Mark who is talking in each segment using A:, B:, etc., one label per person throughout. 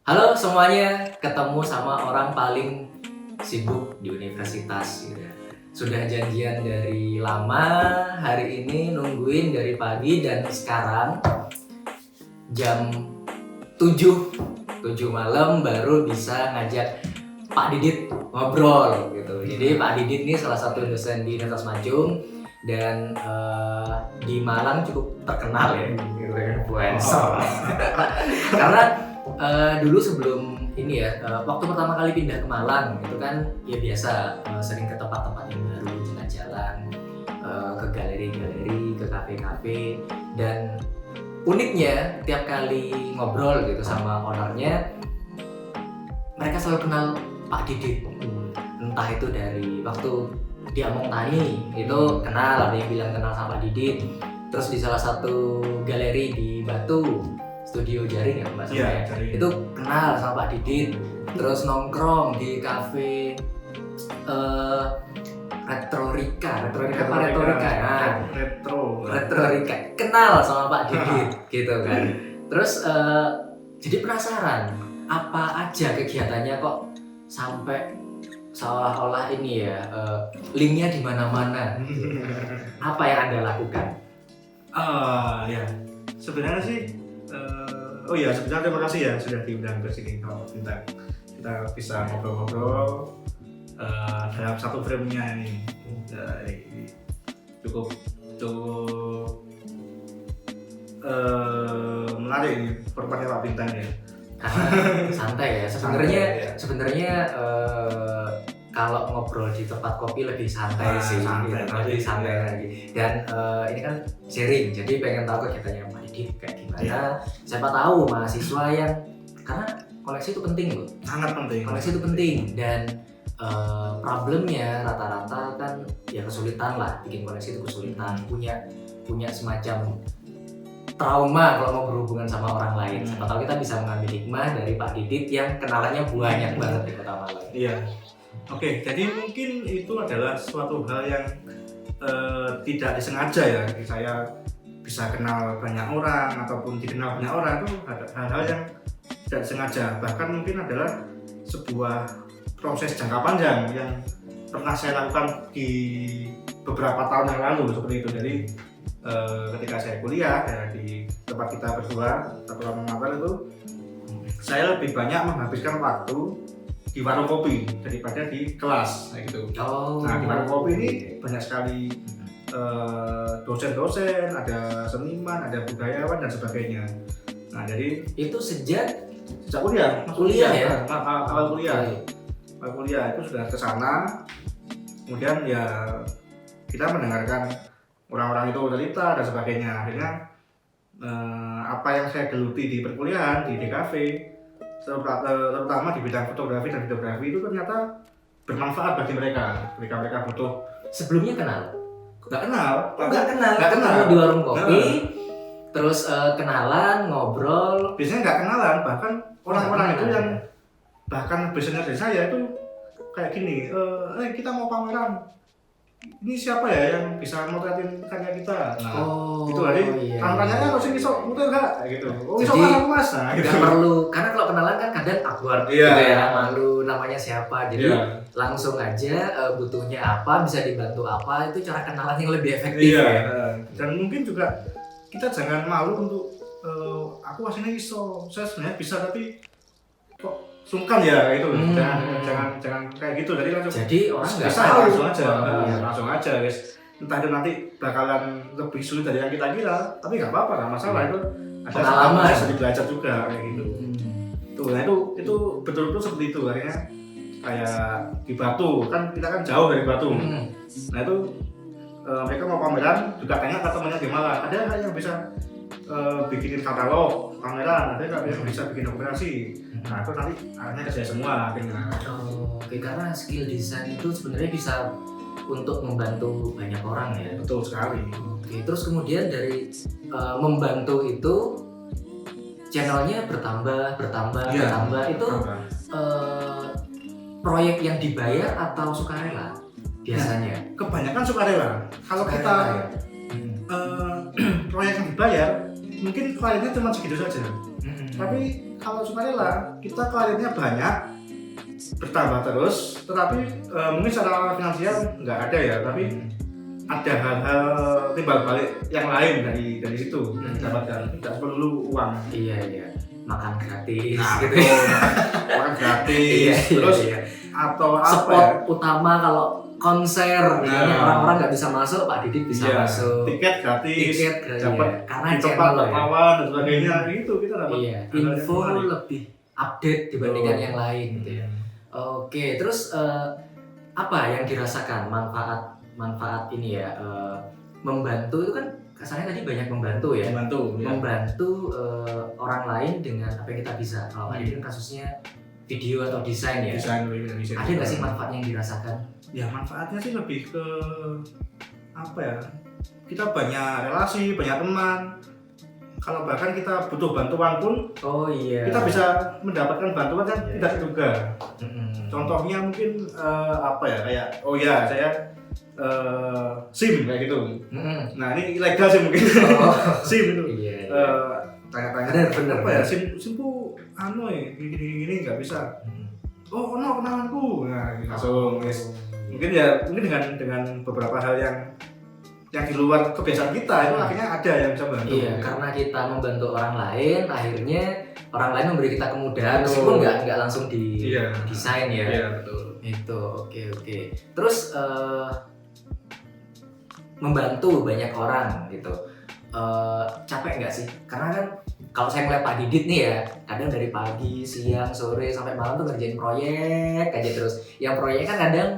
A: Halo semuanya, ketemu sama orang paling sibuk di universitas gitu ya. Sudah janjian dari lama, hari ini nungguin dari pagi dan sekarang jam 7 malam baru bisa ngajak Pak Didit ngobrol gitu. Jadi Pak Didit ini salah satu dosen di Universitas Majung dan di Malang cukup terkenal ya, gitu ya, influencer. Karena dulu sebelum ini ya, waktu pertama kali pindah ke Malang itu kan ya biasa sering ke tempat-tempat yang baru, jalan-jalan, ke galeri-galeri, ke kafe-kafe, dan uniknya tiap kali ngobrol gitu sama ownernya, mereka selalu kenal Pak Didit. Entah itu dari waktu di Among Tani itu kenal, ada yang bilang kenal sama Pak Didit. Terus di salah satu galeri di Batu, studio jaring ya Mbak Sampai, itu kenal sama Pak Didit. Terus nongkrong di kafe Retorika kenal sama Pak Didit gitu kan. Terus jadi penasaran apa aja kegiatannya kok sampai seolah-olah ini ya linknya di mana-mana. Apa yang Anda lakukan?
B: Ya sebenarnya sih sebenarnya terima kasih ya sudah diundang ke sini. Kalau kita bisa ngobrol-ngobrol dalam satu frame-nya ini cukup menarik ini perpanjang Pak Bintang ya.
A: Karena santai ya sebenarnya kalau ngobrol di tempat kopi lebih santai sih, lebih santai lagi. Dan ini kan sharing, jadi pengen tahu kegiatannya Pak Didit kayak gimana. Siapa tahu mahasiswa yang, karena koleksi itu penting loh.
B: Sangat penting.
A: Koleksi itu penting dan problemnya rata-rata kan ya kesulitan lah, bikin koleksi itu kesulitan, punya semacam trauma kalau mau berhubungan sama orang lain. Siapa tahu kita bisa mengambil hikmah dari Pak Didit yang kenalannya banyak banget di Kota Malang.
B: Iya. Oke, jadi mungkin itu adalah suatu hal yang tidak disengaja ya. Saya bisa kenal banyak orang ataupun dikenal banyak orang, itu hal-hal yang tidak disengaja. Bahkan mungkin adalah sebuah proses jangka panjang yang pernah saya lakukan di beberapa tahun yang lalu seperti itu. Jadi ketika saya kuliah ya, di tempat kita berdua, satu mater itu, saya lebih banyak menghabiskan waktu di warung kopi daripada di kelas kayak gitu. Nah, di warung kopi ini banyak sekali dosen-dosen, ada seniman, ada budayawan dan sebagainya. Nah, jadi
A: itu sejak
B: kuliah ya, awal kuliah itu sudah ke sana. Kemudian ya kita mendengarkan orang-orang itu cerita dan sebagainya. Akhirnya apa yang saya geluti di perkuliahan di DKV, terutama di bidang fotografi dan videografi, itu ternyata bermanfaat bagi mereka. Mereka butuh.
A: Sebelumnya kenal?
B: Nggak kenal.
A: Di warung kopi, terus kenalan, ngobrol.
B: Biasanya nggak kenalan, bahkan orang-orang itu yang bahkan biasanya dari saya itu kayak gini, kita mau pameran. Ini siapa ya yang bisa motretin karya kita? Nah, itu hari tanya-tanya harus iso muter nggak? Gitu. Iso kan Mas. Nah, gitu.
A: Nggak perlu, karena kalau kenalan kan kadang awkward gitu ya, malu namanya siapa. Jadi langsung aja butuhnya apa, bisa dibantu apa, itu cara kenalan yang lebih efektif ya.
B: Dan mungkin juga kita jangan malu untuk aku aslinya iso, saya sebenarnya bisa tapi kok sungkan ya itu. Jangan kayak gitu.
A: Jadi orang nggak
B: bisa
A: tahu.
B: Langsung aja guys. Entah itu nanti bakalan lebih sulit dari yang kita kira, tapi nggak apa-apa, nggak masalah. Itu ada
A: pengalaman,
B: bisa belajar juga kayak gitu. Nah itu betul-betul seperti itu. Akhirnya kayak di Batu kan, kita kan jauh dari Batu. Nah itu mereka mau pameran juga tanya ke temannya di Malang, ada nggak yang bisa bikinin katalog pameran, ada nggak yang bisa bikin dokumentasi. Nah itu nanti akhirnya kerja semua akhirnya.
A: Oke, karena skill desain itu sebenarnya bisa untuk membantu banyak orang ya.
B: Betul sekali.
A: Oke, terus kemudian dari membantu itu channelnya bertambah. Itu proyek yang dibayar atau sukarela biasanya?
B: Kebanyakan sukarela. Kalau kita proyek yang dibayar mungkin kliennya cuma segitu saja. Tapi kalau sukarela kita kliennya banyak, bertambah terus, tetapi mungkin secara finansial nggak ada ya, tapi ada hal-hal timbal balik yang lain dari situ dapatkan, tidak perlu uang.
A: Iya, makan gratis
B: Nah,
A: gitu ya.
B: makan gratis, terus atau apa
A: spot
B: ya?
A: utama kalau konser, misalnya orang-orang nggak bisa masuk, Pak Didit bisa masuk.
B: Tiket gratis,
A: dapat
B: karena
A: di
B: tempat
A: channel
B: wartawan dan sebagainya, itu kita dapat.
A: Iya, info lebih update dibandingkan yang lain gitu ya. Oke, terus apa yang dirasakan manfaat ini ya, membantu itu kan kesannya tadi banyak membantu ya. Membantu orang lain dengan apa yang kita bisa. Kalau ini kan kasusnya video atau desain ya. Ada nggak sih manfaat yang dirasakan?
B: Ya manfaatnya sih lebih ke apa ya? Kita banyak relasi, banyak teman. Kalau bahkan kita butuh bantuan pun, kita bisa mendapatkan bantuan kan tidak terduga. Contohnya mungkin apa ya, kayak saya SIM kayak gitu. Nah ini ilegal sih mungkin. SIM itu. Tanya-tanya apa ya, SIM ku gini nggak bisa. Oh no, kenalanku. Nah langsung mungkin dengan beberapa hal yang di luar kebiasaan kita itu akhirnya ada yang bisa membantu.
A: Iya, karena kita membantu orang lain, akhirnya orang lain memberi kita kemudahan meskipun nggak langsung di desain ya.
B: Iya, betul.
A: Itu oke. Terus membantu banyak orang gitu. Capek nggak sih? Karena kan kalau saya ngeliat Pak Didit nih ya, kadang dari pagi, siang, sore sampai malam tuh ngerjain proyek aja terus. Yang proyeknya kan kadang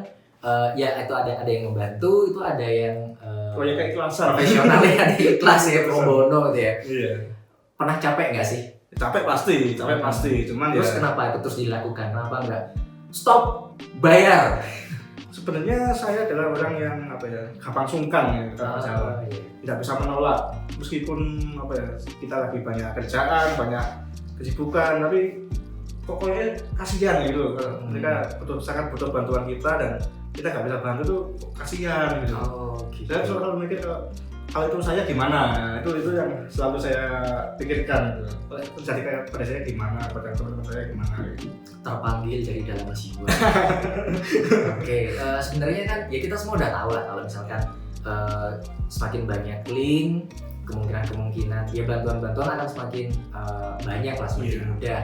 A: ya itu ada yang membantu, itu ada yang
B: proyek keikhlasan,
A: profesional ya, ada ikhlas ya, pro bono gitu ya.
B: Iya.
A: Pernah capek nggak sih?
B: Capek pasti. Cuman
A: terus kenapa itu terus dilakukan? Kenapa nggak stop bayar?
B: Sebenarnya saya adalah orang yang gampang sungkan ya, masalah. Tidak bisa menolak meskipun kita lagi banyak kerjaan, banyak kesibukan, tapi pokoknya kasihan gitu. Mereka sangat butuh bantuan kita dan kita nggak bisa bantu tuh kasihan gitu. Saya selalu mikir kalau itu saya gimana, itu yang selalu saya pikirkan gitu. Terjadi kayak pada saya gimana, pada teman-teman saya gimana gitu.
A: Terpanggil dari dalam jiwa. Oke, sebenarnya kan ya kita semua udah tahu lah kalau misalkan semakin banyak link, kemungkinan ya bantuan akan semakin banyak lah, semakin mudah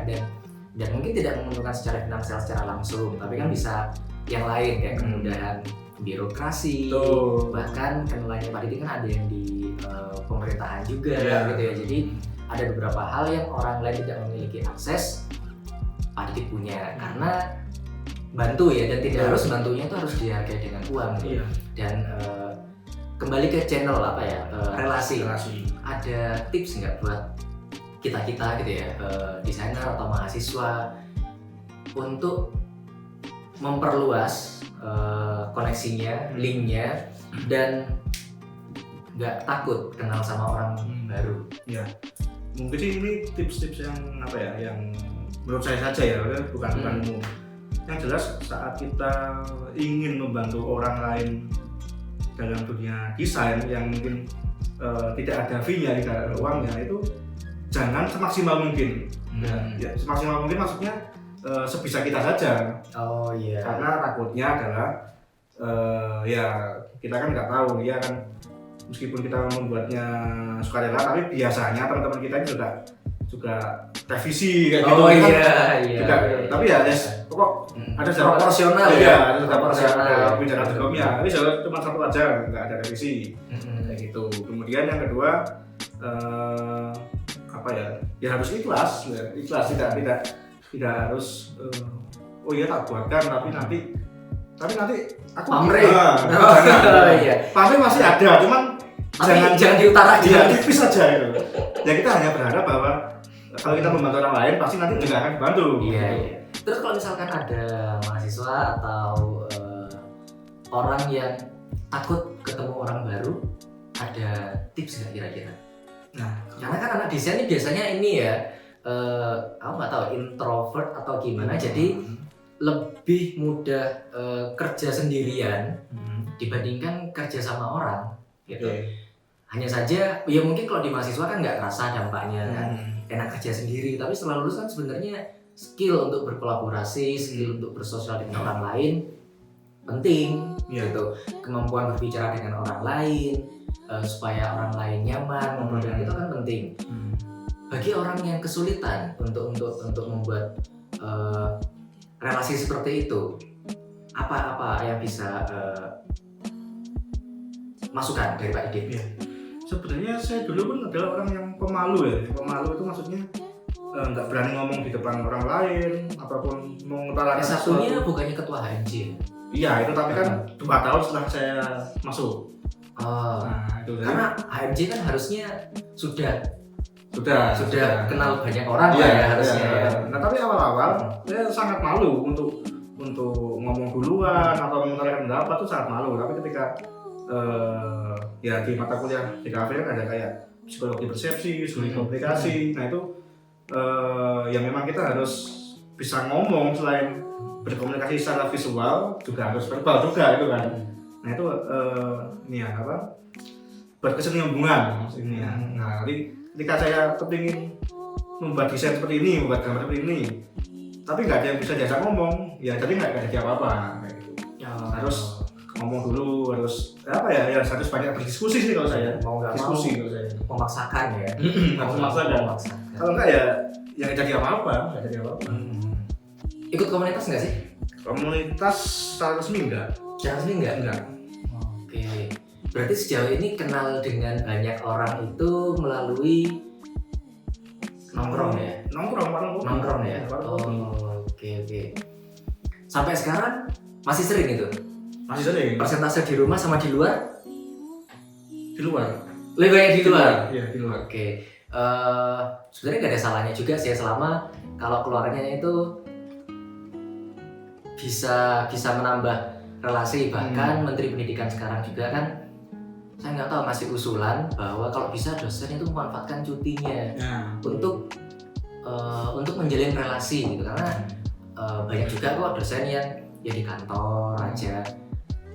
A: dan mungkin tidak menguntungkan secara finansial secara langsung, tapi kan bisa yang lain kayak kemudahan birokrasi, bahkan kenalannya Pak Didit kan ada yang di pemerintahan juga gitu ya. Jadi ada beberapa hal yang orang lain tidak memiliki akses, Pak Didit punya karena bantu ya, dan tidak harus bantunya itu harus dihargai dengan uang gitu. Dan kembali ke channel relasi. Ada tips nggak buat kita gitu ya, desainer atau mahasiswa untuk memperluas koneksinya, linknya, dan nggak takut kenal sama orang baru?
B: Ya, mungkin sih ini tips-tips yang yang menurut saya saja ya, bukan umum. Yang jelas saat kita ingin membantu orang lain dalam dunia desain yang mungkin tidak ada fee-nya, tidak ada uangnya, itu jangan semaksimal mungkin. Ya, semaksimal mungkin maksudnya sebisa kita saja. Karena takutnya adalah kita kan nggak tahu, dia kan meskipun kita membuatnya sukarela, tapi biasanya teman-teman kita ini juga revisi kayak gitu. Tapi ya pokok ada
A: proporsional
B: ada proporsional bicara sebelumnya. Ini cuma satu aja, nggak ada revisi kayak gitu. Kemudian yang kedua ya harus ikhlas, tidak harus tak buatkan tapi nanti aku
A: pamrih.
B: Pamrih masih ada, cuman
A: jangan diutarakan,
B: jangan tipis saja gitu. Ya kita hanya berharap bahwa kalau kita membantu orang lain pasti nanti juga akan dibantu.
A: Iya. Terus kalau misalkan ada mahasiswa atau orang yang takut ketemu orang baru, ada tips nggak kira-kira? Nah, karena kan anak desain ini biasanya ini ya, aku nggak tahu introvert atau gimana, jadi lebih mudah kerja sendirian dibandingkan kerja sama orang gitu. Hanya saja, ya mungkin kalau di mahasiswa kan nggak terasa dampaknya kan, enak kerja sendiri. Tapi setelah lulus kan sebenarnya skill untuk berkolaborasi, skill untuk bersosial dengan orang lain penting, gitu. Kemampuan berbicara dengan orang lain, supaya orang lain nyaman ngobrol dengan kita kan penting. Bagi orang yang kesulitan untuk membuat relasi seperti itu, apa yang bisa masukan dari Pak Didit?
B: Sebenarnya saya dulu pun adalah orang yang pemalu ya. Pemalu itu maksudnya nggak berani ngomong di depan orang lain ataupun mengutarakan
A: satunya bukannya ketua HMJ?
B: Iya itu, tapi kan 2 tahun setelah saya masuk.
A: Itu karena HMJ kan harusnya sudah kenal banyak orang harusnya.
B: Nah tapi awal-awal saya sangat malu untuk ngomong duluan atau mengutarakan pendapat tuh sangat malu. Tapi ketika ya di mata kuliah di KAV kan ada kayak psikologi persepsi, studi komunikasi. Nah itu ya memang kita harus bisa ngomong selain berkomunikasi secara visual juga harus verbal juga itu kan. Nah itu berkesinambungan maksudnya. Nah nanti ketika saya kepingin membuat desain seperti ini, membuat gambar seperti ini, tapi nggak ada yang bisa diajak ngomong, ya jadi nggak jadi apa-apa kayak gitu. Harus ngomong dulu, harus harus banyak berdiskusi sih kalau saya.
A: Mau nggak
B: diskusi
A: mau,
B: kalau saya.
A: Memaksakan ya.
B: Memaksakan. Kalau nggak ya jadi apa-apa, nggak jadi apa-apa.
A: Ikut komunitas nggak sih?
B: Komunitas secara resmi enggak.
A: Secara resmi enggak? Oke. Berarti sejauh ini kenal dengan banyak orang itu melalui nongkrong ya? Nongkrong ya? Oke. Sampai sekarang masih sering itu?
B: Masih sering.
A: Persentase di rumah sama di luar?
B: Di luar.
A: Lebih banyak di luar?
B: Iya, di luar.
A: Oke. Sebenarnya nggak ada salahnya juga sih selama kalau keluarganya itu bisa menambah relasi. Bahkan Menteri Pendidikan sekarang juga kan, saya nggak tahu masih usulan bahwa kalau bisa dosen itu memanfaatkan cutinya untuk menjalin relasi gitu, karena banyak juga kok dosen yang ya di kantor aja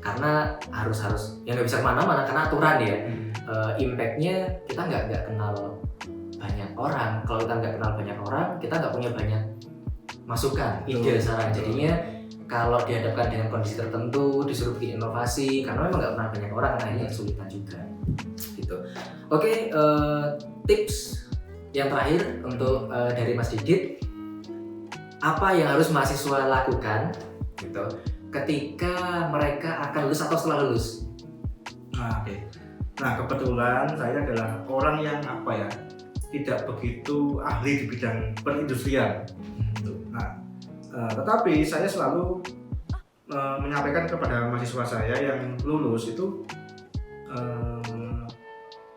A: karena harus ya nggak bisa kemana-mana karena aturan ya. Impactnya kita nggak kenal banyak orang. Kalau kita nggak kenal banyak orang, kita nggak punya banyak masukan, ide, saran. Jadinya kalau dihadapkan dengan kondisi tertentu, disuruh bikin inovasi, karena memang nggak pernah banyak orang, akhirnya kesulitan juga. Gitu. Oke, tips yang terakhir untuk dari Mas Didit, apa yang harus mahasiswa lakukan, gitu, ketika mereka akan lulus atau setelah lulus?
B: Nah kebetulan saya adalah orang yang tidak begitu ahli di bidang perindustrian. Nah, tetapi saya selalu menyampaikan kepada mahasiswa saya yang lulus itu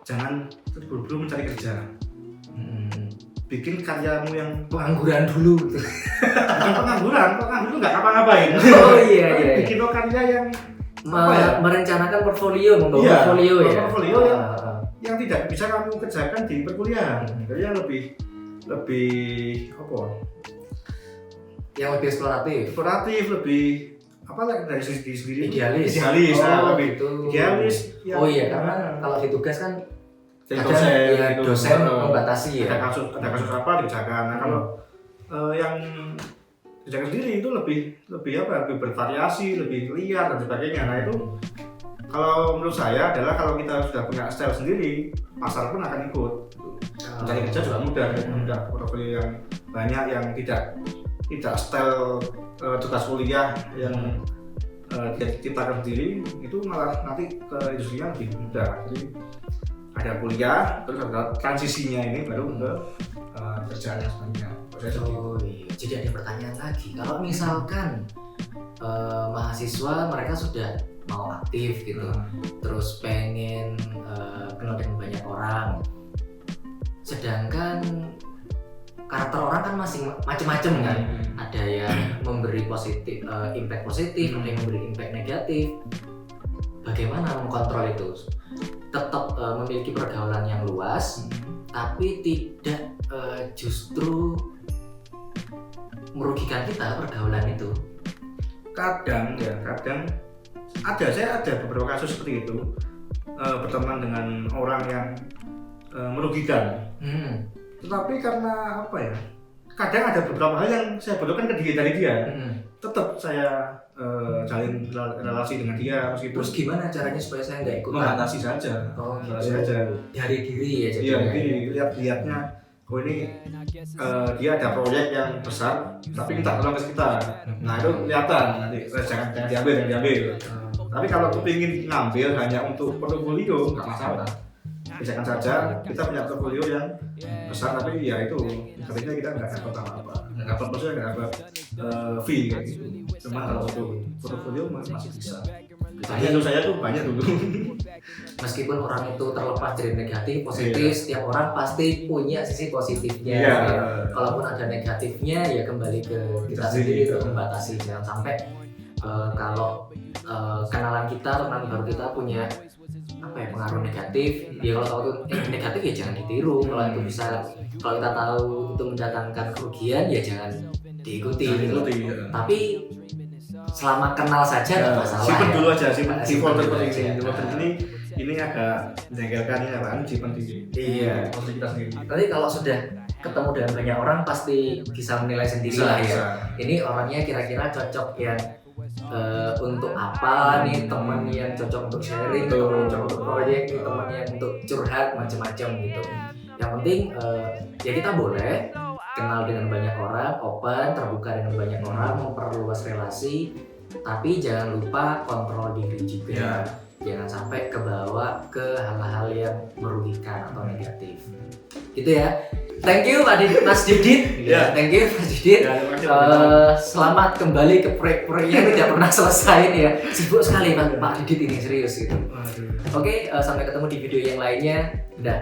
B: jangan terburu-buru mencari kerja. Bikin karyamu yang
A: pengangguran dulu.
B: Bukan pengangguran nggak ngapa-ngapain.
A: Oh iya.
B: Bikin karya yang
A: merencanakan portfolio, membawa portfolio
B: yang tidak bisa kamu kerjakan di perkuliahan. Jadi yang lebih
A: yang lebih eksploratif,
B: lebih dari segi sendiri
A: idealis,
B: lebih
A: itu
B: idealis.
A: Karena kalau di tugas kan
B: dosen
A: membatasi
B: ada kasus apa dikerjakan. Nah kalau yang kerjakan sendiri itu lebih bervariasi, lebih liar dan sebagainya. Nah itu kalau menurut saya adalah kalau kita sudah punya style sendiri, pasar pun akan ikut. Mencari kerja juga mudah, portofolio yang banyak yang tidak style tugas kuliah yang diciptakan sendiri, itu malah nanti ke industrinya lebih mudah. Jadi ada kuliah, terus ada transisinya ini baru ke kerjaan yang sebenarnya.
A: Jadi ada pertanyaan lagi, kalau misalkan mahasiswa mereka sudah mau aktif gitu, terus pengen kenal dengan banyak orang, sedangkan karakter orang kan masih macam-macam kan. Ada yang memberi impact positif, ada yang memberi impact negatif. Bagaimana mengontrol itu? Tetap memiliki pergaulan yang luas, tapi tidak justru merugikan kita pergaulan itu.
B: Kadang saya ada beberapa kasus seperti itu. berteman dengan orang yang merugikan. Tetapi karena apa ya? Kadang ada beberapa hal yang saya butuhkan dari dia. Tetap saya jalin relasi dengan dia meskipun.
A: Terus gimana caranya supaya saya nggak ikutan?
B: Mengatasi saja.
A: Mengatasi saja. Dari diri ya jadi.
B: Iya, lihatnya. Oh ini dia ada proyek yang besar, tapi minta tolong ke kita. Nah itu kelihatan nanti jangan diambil. Tapi kalau aku ingin ngambil hanya untuk portofolio nggak masalah. Biasakan saja kita punya portofolio yang besar, tapi ya itu ketika kita nggak dapat apa-apa, nggak dapat maksudnya nggak dapat fee kayak gitu. Cuma kalau untuk portofolio masih bisa. Jadi saya tuh banyak dulu.
A: Meskipun orang itu terlepas dari negatif, positif, setiap orang pasti punya sisi positifnya. Kalaupun ada negatifnya ya kembali ke kita sendiri untuk membatasi. Jangan sampai kalau kenalan kita, teman baru kita punya apa ya pengaruh negatif, ya kalau tahu itu negatif ya jangan ditiru. Kalau itu bisa, kalau kita tahu itu mendatangkan kerugian ya jangan diikuti. Tapi selama kenal saja nggak masalah.
B: Simpen
A: ya.
B: dulu aja, simpen default ini agak menjengkelkan ya kan, simpen di posisi kita sendiri.
A: Nanti kalau sudah ketemu dengan banyak orang pasti bisa menilai sendiri lah ya. Ini orangnya kira-kira cocok yang untuk apa nih, teman yang cocok untuk sharing, teman yang cocok untuk proyek, teman yang untuk curhat macam-macam gitu. Yang penting ya kita boleh kenal dengan banyak orang, open, terbuka dengan banyak orang, memperluas relasi, tapi jangan lupa kontrol diri juga. Jangan sampai kebawa ke hal-hal yang merugikan atau negatif. Gitu ya. Thank you Mas Didit. Thank you Mas Didit. Selamat kembali ke proyek-proyek yang tidak pernah selesai ya. Sibuk sekali Pak Didit ini, serius gitu. Oke, sampai ketemu di video yang lainnya. Udah.